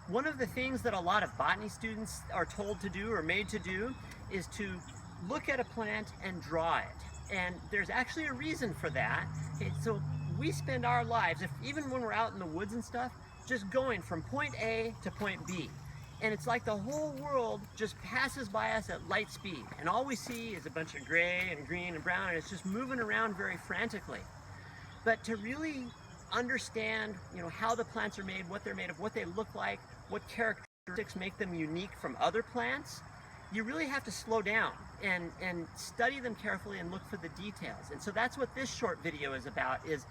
One of the things that a lot of botany students are told to do or made to do is to look at a plant and draw it. And there's actually a reason for that. Okay, so we spend our lives, even when we're out in the woods and stuff, just going from point A to point B. And it's like the whole world just passes by us at light speed. And all we see is a bunch of gray and green and brown, and it's just moving around very frantically. But to really understand, how the plants are made, what they're made of, what they look like, what characteristics make them unique from other plants, you really have to slow down and study them carefully and look for the details. And so that's what this short video is about, is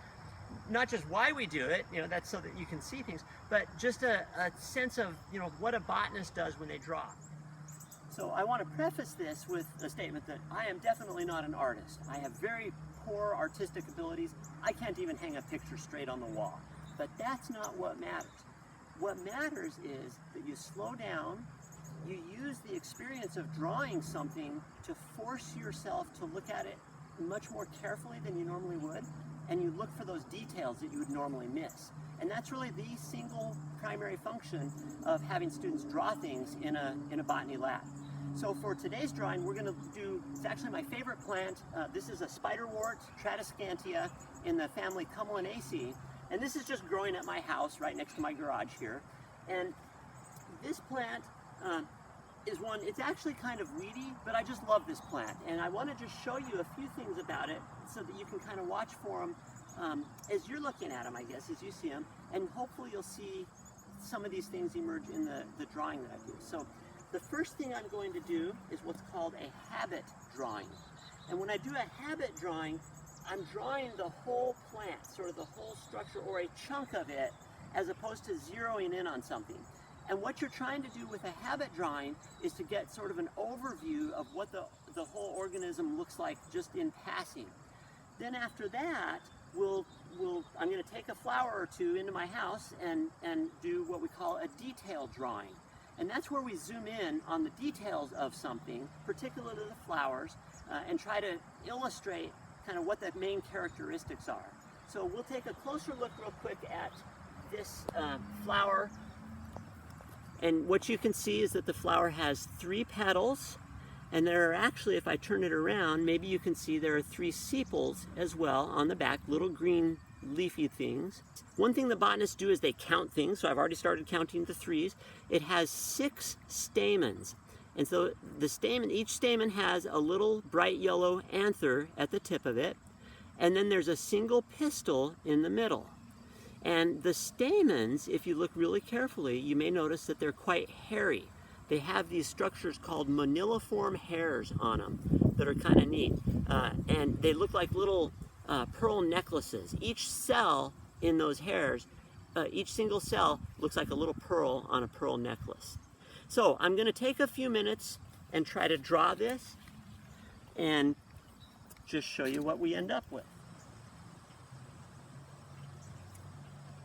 not just why we do it, that's so that you can see things, but just a sense of, what a botanist does when they draw. So I want to preface this with a statement that I am definitely not an artist. I have very poor artistic abilities. I can't even hang a picture straight on the wall. But that's not what matters. What matters is that you slow down, you use the experience of drawing something to force yourself to look at it much more carefully than you normally would, and you look for those details that you would normally miss. And that's really the single primary function of having students draw things in a botany lab. So for today's drawing, we're going to do, it's actually my favorite plant. This is a spiderwort, Tradescantia, in the family Cumulinaceae. And this is just growing at my house right next to my garage here. And this plant is one, it's actually kind of weedy, but I just love this plant. And I want to just show you a few things about it so that you can kind of watch for them as you're looking at them, I guess, as you see them. And hopefully you'll see some of these things emerge in the drawing that I do. So the first thing I'm going to do is what's called a habit drawing. And when I do a habit drawing, I'm drawing the whole plant, sort of the whole structure or a chunk of it, as opposed to zeroing in on something. And what you're trying to do with a habit drawing is to get sort of an overview of what the whole organism looks like just in passing. Then after that, I'm going to take a flower or two into my house and do what we call a detailed drawing. And that's where we zoom in on the details of something, particularly the flowers, and try to illustrate kind of what the main characteristics are. So we'll take a closer look real quick at this flower. And what you can see is that the flower has 3 petals, and there are actually, if I turn it around, maybe you can see there are 3 sepals as well on the back, little green leafy things. One thing the botanists do is they count things, so I've already started counting the 3s. It has 6 stamens, and so each stamen has a little bright yellow anther at the tip of it, and then there's a single pistil in the middle. And the stamens, if you look really carefully, you may notice that they're quite hairy. They have these structures called maniliform hairs on them that are kind of neat. And they look like little pearl necklaces. Each cell in those hairs, each single cell looks like a little pearl on a pearl necklace. So I'm going to take a few minutes and try to draw this and just show you what we end up with.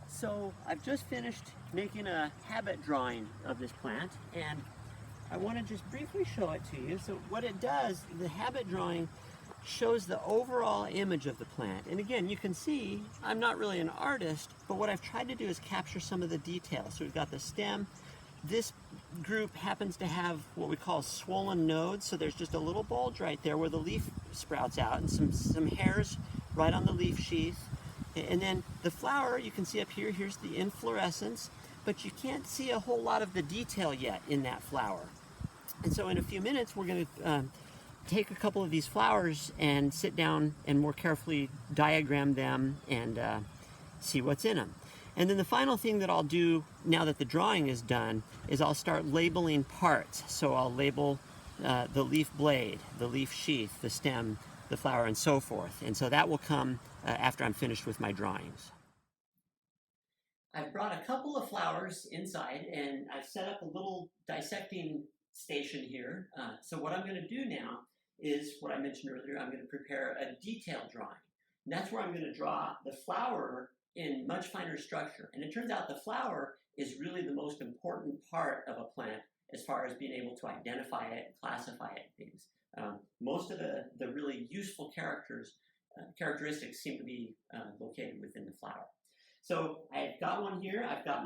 So I've just finished making a habit drawing of this plant, and I want to just briefly show it to you. So what it does, the habit drawing shows the overall image of the plant. And again, you can see I'm not really an artist, but what I've tried to do is capture some of the details. So we've got the stem. This group happens to have what we call swollen nodes, so there's just a little bulge right there where the leaf sprouts out, and some hairs right on the leaf sheath. And then the flower, you can see up here, here's the inflorescence, but you can't see a whole lot of the detail yet in that flower. And so in a few minutes, we're going to take a couple of these flowers and sit down and more carefully diagram them and see what's in them. And then the final thing that I'll do now that the drawing is done is I'll start labeling parts. So I'll label the leaf blade, the leaf sheath, the stem, the flower, and so forth. And so that will come after I'm finished with my drawings. I've brought a couple of flowers inside, and I've set up a little dissecting station here. So what I'm going to do now is what I mentioned earlier. I'm going to prepare a detailed drawing. And that's where I'm going to draw the flower in much finer structure. And it turns out the flower is really the most important part of a plant as far as being able to identify it, classify it, things. Most of the really useful characteristics seem to be located within the flower. So I've got one here. I've got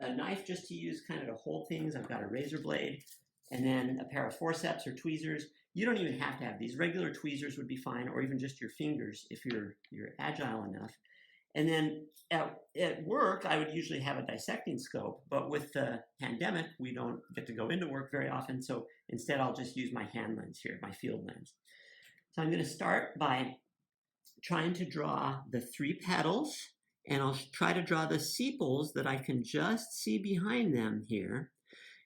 a knife just to use kind of to hold things. I've got a razor blade, and then a pair of forceps or tweezers. You don't even have to have these. Regular tweezers would be fine, or even just your fingers if you're agile enough. And then at work, I would usually have a dissecting scope, but with the pandemic, we don't get to go into work very often. So instead, I'll just use my hand lens here, my field lens. So I'm going to start by trying to draw the 3 petals, and I'll try to draw the sepals that I can just see behind them here.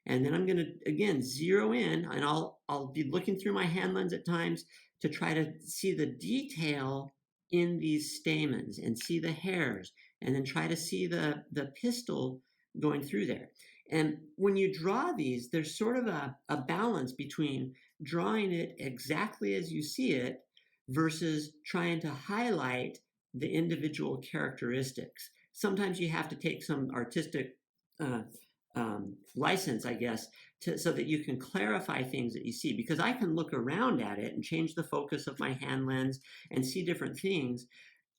And then I'm going to, again, zero in, and I'll be looking through my hand lens at times to try to see the detail in these stamens and see the hairs, and then try to see the pistil going through there. And when you draw these, there's sort of a balance between drawing it exactly as you see it versus trying to highlight the individual characteristics. Sometimes you have to take some artistic license, I guess, so that you can clarify things that you see. Because I can look around at it and change the focus of my hand lens and see different things,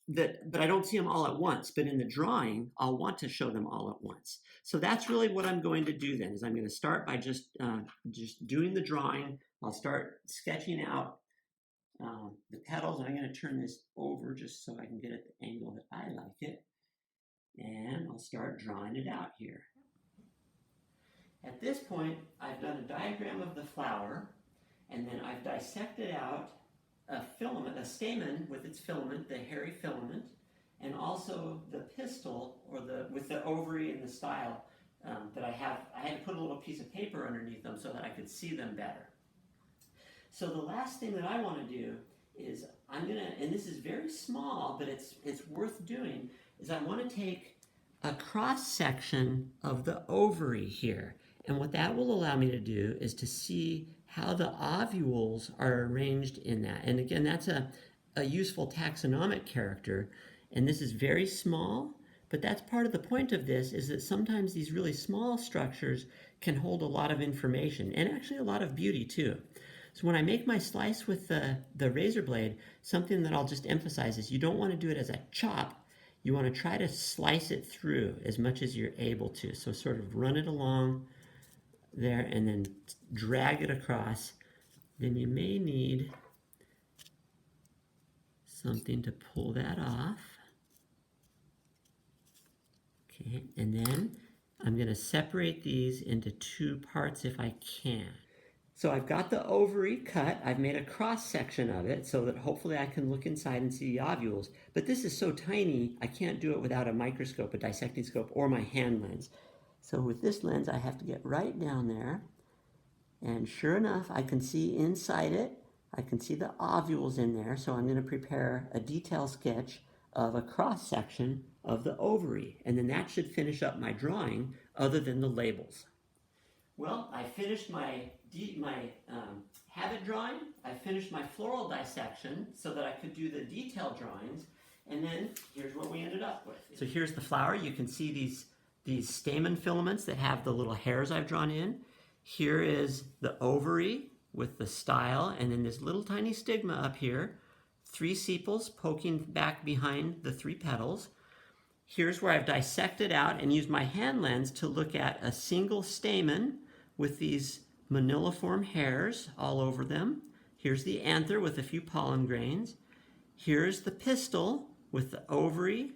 but I don't see them all at once. But in the drawing, I'll want to show them all at once. So that's really what I'm going to do then, is I'm going to start by just doing the drawing. I'll start sketching out the petals. I'm going to turn this over just so I can get it the angle that I like it. And I'll start drawing it out here. At this point, I've done a diagram of the flower, and then I've dissected out a filament, a stamen with its filament, the hairy filament, and also the pistil, or with the ovary and the style that I have. I had to put a little piece of paper underneath them so that I could see them better. So the last thing that I want to do is I'm going to, and this is very small, but it's worth doing, is I want to take a cross section of the ovary here. And what that will allow me to do is to see how the ovules are arranged in that. And again, that's a useful taxonomic character. And this is very small, but that's part of the point of this, is that sometimes these really small structures can hold a lot of information and actually a lot of beauty too. So when I make my slice with the razor blade, something that I'll just emphasize is you don't want to do it as a chop. You want to try to slice it through as much as you're able to. So sort of run it along there and then drag it across. Then you may need something to pull that off. Okay, and then I'm going to separate these into 2 parts if I can. So I've got the ovary cut. I've made a cross section of it so that hopefully I can look inside and see the ovules. But this is so tiny, I can't do it without a microscope, a dissecting scope, or my hand lens. So with this lens, I have to get right down there. And sure enough, I can see inside it. I can see the ovules in there. So I'm going to prepare a detail sketch of a cross section of the ovary. And then that should finish up my drawing, other than the labels. Well, I finished my habit drawing. I finished my floral dissection so that I could do the detail drawings. And then here's what we ended up with. So here's the flower. You can see these stamen filaments that have the little hairs I've drawn in. Here is the ovary with the style, and then this little tiny stigma up here. 3 sepals poking back behind the 3 petals. Here's where I've dissected out and used my hand lens to look at a single stamen with these maniliform hairs all over them. Here's the anther with a few pollen grains. Here's the pistil with the ovary,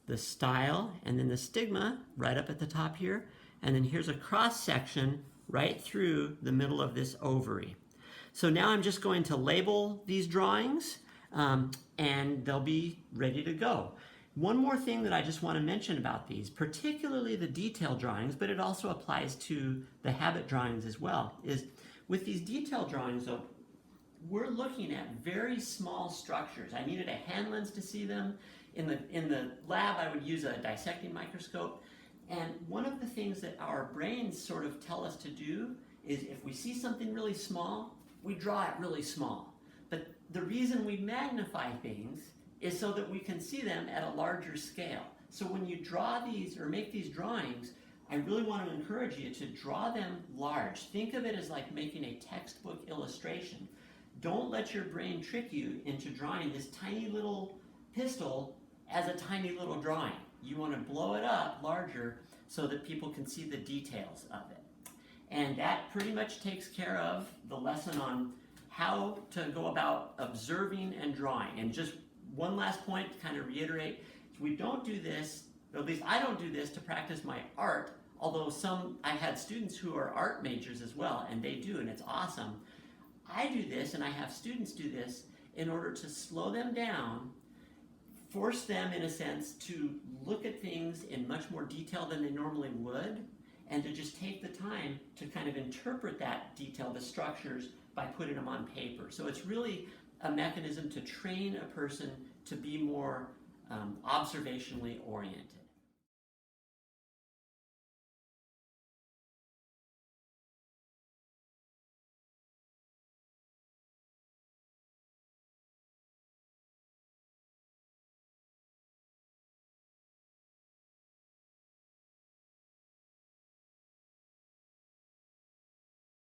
the style, and then the stigma right up at the top here. And then here's a cross section right through the middle of this ovary. So now I'm just going to label these drawings and they'll be ready to go. One more thing that I just want to mention about these, particularly the detail drawings, but it also applies to the habit drawings as well, is with these detail drawings, though, we're looking at very small structures. I needed a hand lens to see them. In the lab, I would use a dissecting microscope. And one of the things that our brains sort of tell us to do is if we see something really small, we draw it really small. But the reason we magnify things is so that we can see them at a larger scale. So when you draw these or make these drawings, I really want to encourage you to draw them large. Think of it as like making a textbook illustration. Don't let your brain trick you into drawing this tiny little pistil as a tiny little drawing. you want to blow it up larger so that people can see the details of it. And that pretty much takes care of the lesson on how to go about observing and drawing. And just one last point to kind of reiterate, we don't do this, or at least I don't do this to practice my art, although I had students who are art majors as well, and they do, and it's awesome. I do this, and I have students do this in order to slow them down, force them, in a sense, to look at things in much more detail than they normally would, and to just take the time to kind of interpret that detail, the structures, by putting them on paper. So it's really a mechanism to train a person to be more observationally oriented.